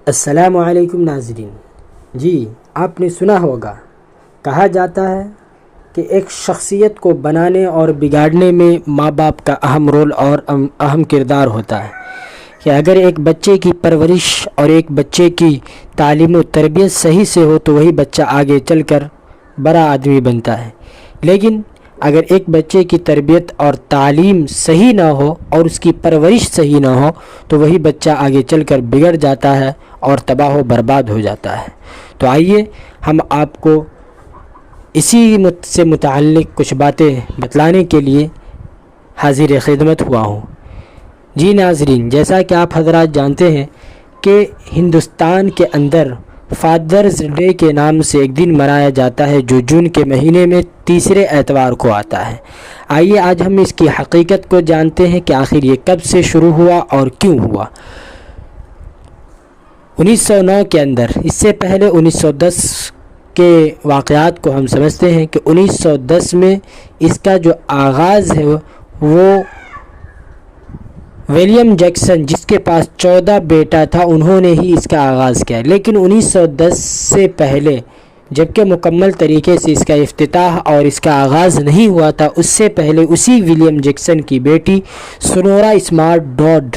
السلام علیکم ناظرین. جی آپ نے سنا ہوگا، کہا جاتا ہے کہ ایک شخصیت کو بنانے اور بگاڑنے میں ماں باپ کا اہم رول اور اہم کردار ہوتا ہے کہ اگر ایک بچے کی پرورش اور ایک بچے کی تعلیم و تربیت صحیح سے ہو تو وہی بچہ آگے چل کر بڑا آدمی بنتا ہے، لیکن اگر ایک بچے کی تربیت اور تعلیم صحیح نہ ہو اور اس کی پرورش صحیح نہ ہو تو وہی بچہ آگے چل کر بگڑ جاتا ہے اور تباہ و برباد ہو جاتا ہے. تو آئیے ہم آپ کو اسی سے متعلق کچھ باتیں بتلانے کے لیے حاضر خدمت ہوا ہوں. جی ناظرین، جیسا کہ آپ حضرات جانتے ہیں کہ ہندوستان کے اندر فادرز ڈے کے نام سے ایک دن منایا جاتا ہے جو جون کے مہینے میں تیسرے اتوار کو آتا ہے. آئیے آج ہم اس کی حقیقت کو جانتے ہیں کہ آخر یہ کب سے شروع ہوا اور کیوں ہوا. 1909 کے اندر، اس سے پہلے 1910 کے واقعات کو ہم سمجھتے ہیں کہ 1910 میں اس کا جو آغاز ہے وہ ولیم جیکسن، جس کے پاس 14 بیٹا تھا، انہوں نے ہی اس کا آغاز کیا. لیکن 1910 سے پہلے جبکہ مکمل طریقے سے اس کا افتتاح اور اس کا آغاز نہیں ہوا تھا، اس سے پہلے اسی ولیم جیکسن کی بیٹی سنورا اسمارٹ ڈاڈ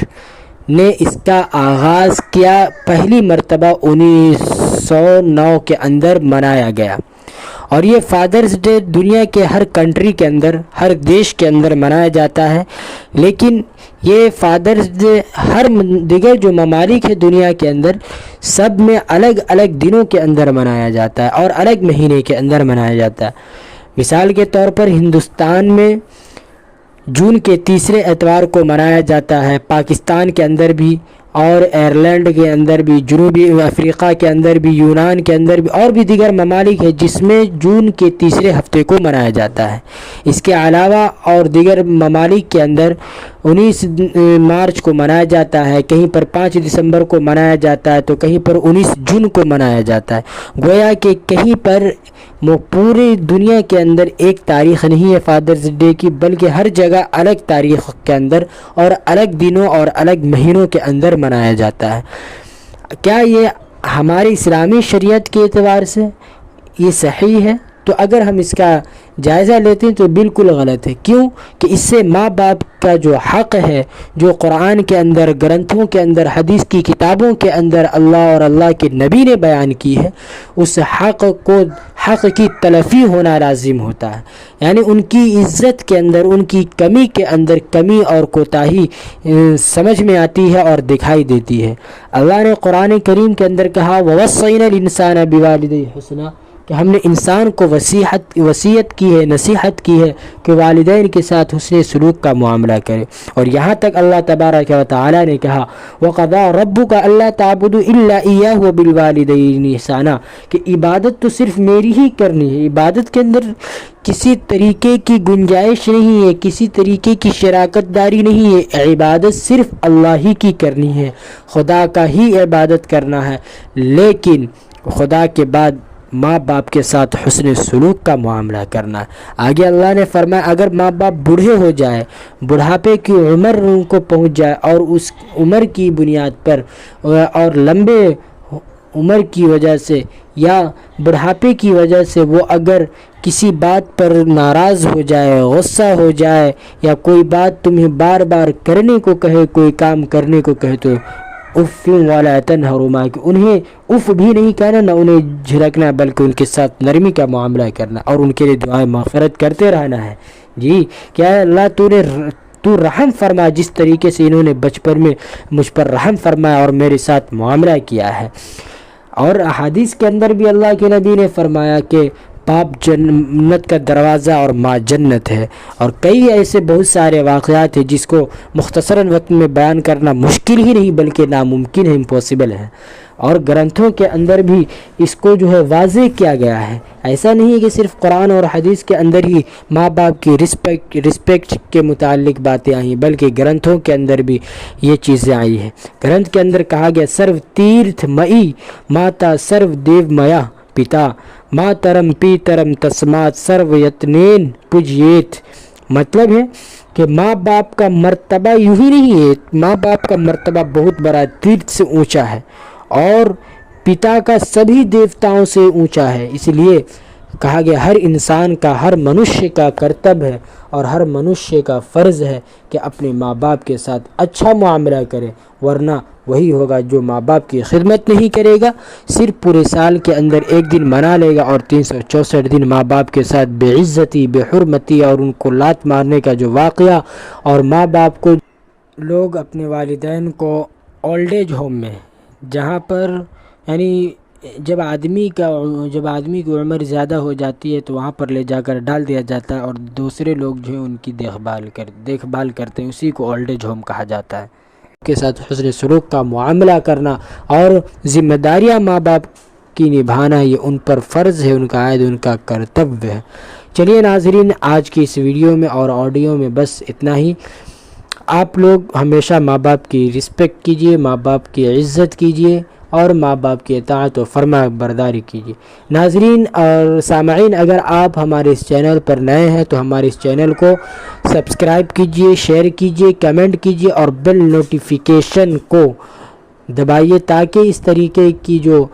نے اس کا آغاز کیا. پہلی مرتبہ 1909 کے اندر منایا گیا اور یہ فادرز ڈے دنیا کے ہر کنٹری کے اندر، ہر دیش کے اندر منایا جاتا ہے. لیکن یہ فادرز ڈے ہر دیگر جو ممالک ہے دنیا کے اندر، سب میں الگ الگ دنوں کے اندر منایا جاتا ہے اور الگ مہینے کے اندر منایا جاتا ہے. مثال کے طور پر ہندوستان میں جون کے تیسرے اتوار کو منایا جاتا ہے، پاکستان کے اندر بھی اور آئرلینڈ کے اندر بھی، جنوبی افریقہ کے اندر بھی، یونان کے اندر بھی اور بھی دیگر ممالک ہے جس میں جون کے تیسرے ہفتے کو منایا جاتا ہے. اس کے علاوہ اور دیگر ممالک کے اندر 19 مارچ کو منایا جاتا ہے، کہیں پر 5 دسمبر کو منایا جاتا ہے تو کہیں پر 19 جون کو منایا جاتا ہے. گویا کہ کہیں پر پوری دنیا کے اندر ایک تاریخ نہیں ہے فادرز ڈے کی، بلکہ ہر جگہ الگ تاریخ کے اندر اور الگ دنوں اور الگ مہینوں کے اندر منایا جاتا ہے. کیا یہ ہماری اسلامی شریعت کے اعتبار سے یہ صحیح ہے؟ تو اگر ہم اس کا جائزہ لیتے ہیں تو بالکل غلط ہے. کیوں کہ اس سے ماں باپ کا جو حق ہے، جو قرآن کے اندر، گرنتھوں کے اندر، حدیث کی کتابوں کے اندر اللہ اور اللہ کے نبی نے بیان کی ہے، اس حق کی تلفی ہونا لازم ہوتا ہے. یعنی ان کی عزت کے اندر، ان کی کمی کے اندر کمی اور کوتاہی سمجھ میں آتی ہے اور دکھائی دیتی ہے. اللہ نے قرآن کریم کے اندر کہا وَوَصَّيْنَا الْإِنسَانَ بِوَالِدَيْهِ حُسْنًا، کہ ہم نے انسان کو وصیت کی ہے، نصیحت کی ہے کہ والدین کے ساتھ حسن سلوک کا معاملہ کرے. اور یہاں تک اللہ تبارک و تعالی نے کہا وَقَضَىٰ رَبُّكَ أَلَّا تَعْبُدُوا إِلَّا إِيَّاهُ وَبِالْوَالِدَيْنِ إِحْسَانًا، کہ عبادت تو صرف میری ہی کرنی ہے. عبادت کے اندر کسی طریقے کی گنجائش نہیں ہے، کسی طریقے کی شراکت داری نہیں ہے. عبادت صرف اللہ ہی کی کرنی ہے، خدا کا ہی عبادت کرنا ہے. لیکن خدا کے بعد ماں باپ کے ساتھ حسن سلوک کا معاملہ کرنا ہے. آگے اللہ نے فرمایا اگر ماں باپ بوڑھے ہو جائے، بڑھاپے کی عمر ان کو پہنچ جائے اور اس عمر کی بنیاد پر اور لمبے عمر کی وجہ سے یا بڑھاپے کی وجہ سے وہ اگر کسی بات پر ناراض ہو جائے، غصہ ہو جائے، یا کوئی بات تمہیں بار بار کرنے کو کہے، کوئی کام کرنے کو کہے، تو اف ولا تنہرہما، کہ انہیں اف بھی نہیں کہنا، نہ انہیں جھڑکنا، بلکہ ان کے ساتھ نرمی کا معاملہ کرنا اور ان کے لیے دعائیں مغفرت کرتے رہنا ہے. جی کیا ہے اللہ تو رحم فرما، جس طریقے سے انہوں نے بچپن میں مجھ پر رحم فرمایا اور میرے ساتھ معاملہ کیا ہے. اور احادیث کے اندر بھی اللہ کے نبی نے فرمایا کہ باپ جنت کا دروازہ اور ماں جنت ہے. اور کئی ایسے بہت سارے واقعات ہیں جس کو مختصراً وقت میں بیان کرنا مشکل ہی نہیں بلکہ ناممکن ہے، امپاسبل ہے. اور گرنتھوں کے اندر بھی اس کو جو ہے واضح کیا گیا ہے. ایسا نہیں ہے کہ صرف قرآن اور حدیث کے اندر ہی ماں باپ کی رسپیکٹ کے متعلق باتیں آئی ہیں، بلکہ گرنتھوں کے اندر بھی یہ چیزیں آئی ہیں. گرنتھ کے اندر کہا گیا سرو تیرتھ مئی ماتا سرو دیو میا پتا ماترم پیترم تسمات سرو یتنین پوجیت. مطلب ہے کہ ماں باپ کا مرتبہ یوں ہی نہیں ہے، ماں باپ کا مرتبہ بہت بڑا، تیرتھ سے اونچا ہے. اور پتا کا سبھی دیوتاؤں سے اونچا ہے۔ اس لیے کہا گیا ہر انسان کا، ہر منشیہ کا کرتب ہے اور ہر منشیہ کا فرض ہے کہ اپنے ماں باپ کے ساتھ اچھا معاملہ کرے، ورنہ وہی ہوگا جو ماں باپ کی خدمت نہیں کرے گا، صرف پورے سال کے اندر ایک دن منا لے گا اور 364 دن ماں باپ کے ساتھ بے عزتی، بے حرمتی اور ان کو لات مارنے کا جو واقعہ، اور ماں باپ کو لوگ اپنے والدین کو اولڈ ایج ہوم میں، جہاں پر یعنی جب آدمی کی عمر زیادہ ہو جاتی ہے تو وہاں پر لے جا کر ڈال دیا جاتا ہے اور دوسرے لوگ جو ہیں ان کی دیکھ بھال کرتے ہیں، اسی کو اولڈ ایج ہوم کہا جاتا ہے۔ کے ساتھ حسن سلوک کا معاملہ کرنا اور ذمہ داریاں ماں باپ کی نبھانا، یہ ان پر فرض ہے، ان کا عائد، ان کا کرتویہ ہے۔ چلیے ناظرین، آج کی اس ویڈیو میں اور آڈیو میں بس اتنا ہی۔ آپ لوگ ہمیشہ ماں باپ کی رسپیکٹ کیجئے، ماں باپ کی عزت کیجئے اور ماں باپ کی اطاعت و فرما برداری کیجئے۔ ناظرین اور سامعین، اگر آپ ہمارے اس چینل پر نئے ہیں تو ہمارے اس چینل کو سبسکرائب کیجئے، شیئر کیجئے، کمنٹ کیجئے اور بیل نوٹیفیکیشن کو دبائیے تاکہ اس طریقے کی جو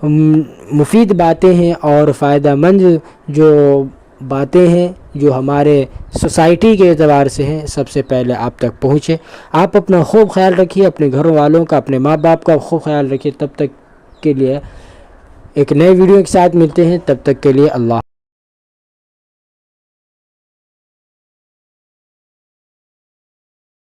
مفید باتیں ہیں اور فائدہ مند جو باتیں ہیں جو ہمارے سوسائٹی کے اعتبار سے ہیں، سب سے پہلے آپ تک پہنچے۔ آپ اپنا خوب خیال رکھیے، اپنے گھر والوں کا، اپنے ماں باپ کا خوب خیال رکھیے۔ تب تک کے لیے ایک نئے ویڈیو کے ساتھ ملتے ہیں، تب تک کے لیے اللہ